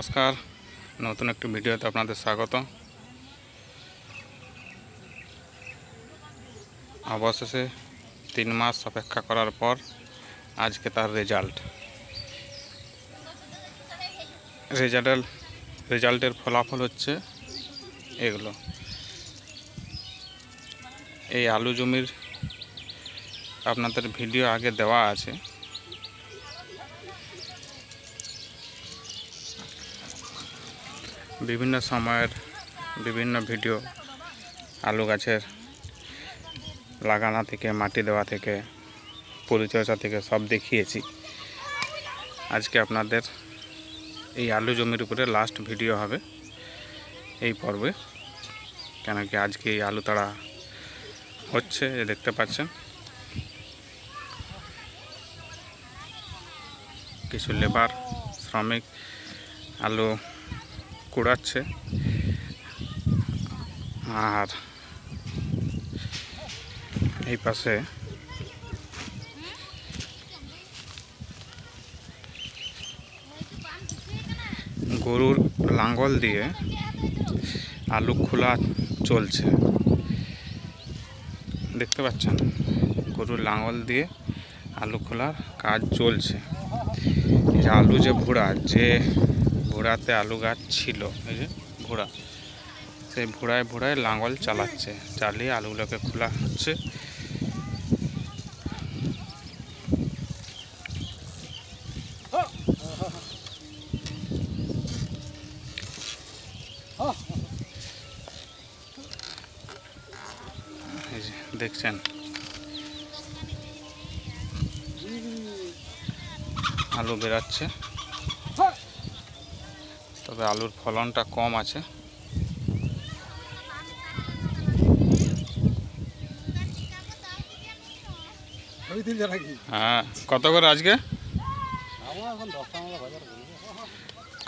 নমস্কার, নতুন একটি ভিডিওতে আপনাদের স্বাগত। অবশেষে 3 মাস অপেক্ষা করার পর আজকে তার রেজাল্টের ফলাফল হচ্ছে এগুলো। এই আলু জমির আপনাদের ভিডিও আগে দেওয়া আছে। বিভিন্ন সময়ের বিভিন্ন ভিডিও আলু গাছের লাগানো থেকে, মাটি দেওয়া থেকে, পরিচর্যা থেকে সব দেখিয়েছি। আজকে আপনাদের এই আলু জমির উপরে লাস্ট ভিডিও হবে এই পর্বে, কেন কি আজকে এই আলু তাড়া হচ্ছে, দেখতে পাচ্ছেন। কিছু লেবার শ্রমিক আলু কুড়াচ্ছে, আর এই পাশে গরুর লাঙ্গল দিয়ে আলু খোলা চলছে, দেখতে পাচ্ছেন। গরুর লাঙ্গল দিয়ে আলু খোলার কাজ চলছে। এই যে আলু যে ভুড়াতে আলু গাছ ছিল, এই যে ভুড়া, সেই ভুড়ায় লাঙ্গল চালিয়ে আলুগুলোকে খোলা হচ্ছে। এই যে দেখছেন, আলু বেরাচ্ছে, তবে আলুর ফলনটা কম আছে। হ্যাঁ, কত করে আজকে?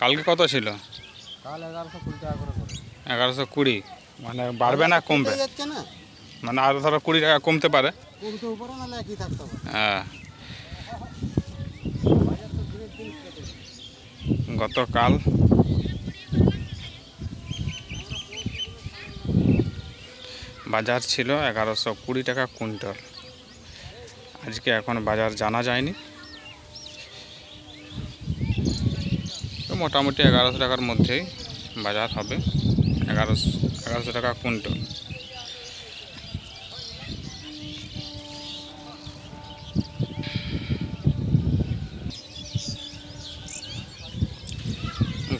কালকে কত ছিল? 1120। মানে বাড়বে না কমবে? মানে আরো ধরো 20 টাকা কমতে পারে। হ্যাঁ, গতকাল বাজার ছিল 1120 টাকা কুইন্টাল। আজকে এখন বাজার জানা যায়নি, তো মোটামুটি 1100 টাকার মধ্যেই বাজার হবে। 1100 টাকা কুইন্টাল।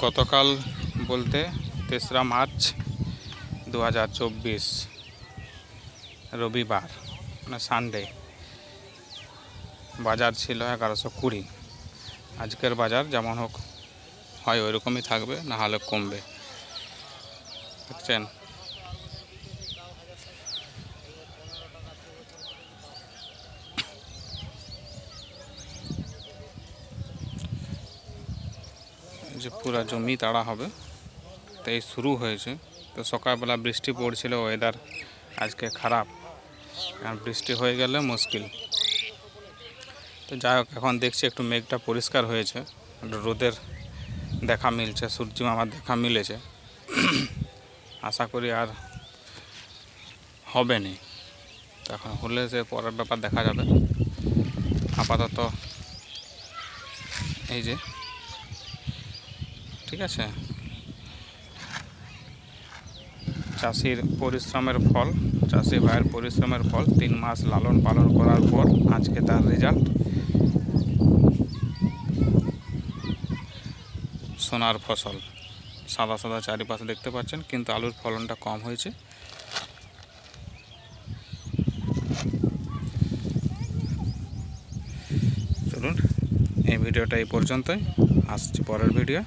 গতকাল বলতে 3রা মার্চ 2024 রবিবার, মানে সানডে, বাজার ছিল 1120। আজকের বাজার যেমন হোক হয় ওইরকমই থাকবে, না হলে কমবে, দেখছেন। যে পুরা জমি তাড়া হবে, তাই শুরু হয়েছে। তো সকালবেলা বৃষ্টি পড়ছিল, ওয়েদার আজকে খারাপ, আর বৃষ্টি হয়ে গেলে মুশকিল। তো যাই হোক, এখন দেখছি একটু মেঘটা পরিষ্কার হয়েছে, রোদের দেখা মিলছে, সূর্য মামার দেখা মিলেছে। আশা করি আর হবে না, তখন হলে যে পরের ব্যাপার দেখা যাবে। আপাতত এই যে, ঠিক আছে, চাষির পরিশ্রমের ফল, চাষি ভাইয়ের পরিশ্রমের ফল 3 মাস লালন পালন করার পর আজকে তার রেজাল্ট। সোনার ফসল, সাদা সাদা চারিপাশে দেখতে পাচ্ছেন, কিন্তু আলুর ফলনটা কম হয়েছে। চলুন, এই ভিডিওটা এই পর্যন্তই, আসছি পরের ভিডিও।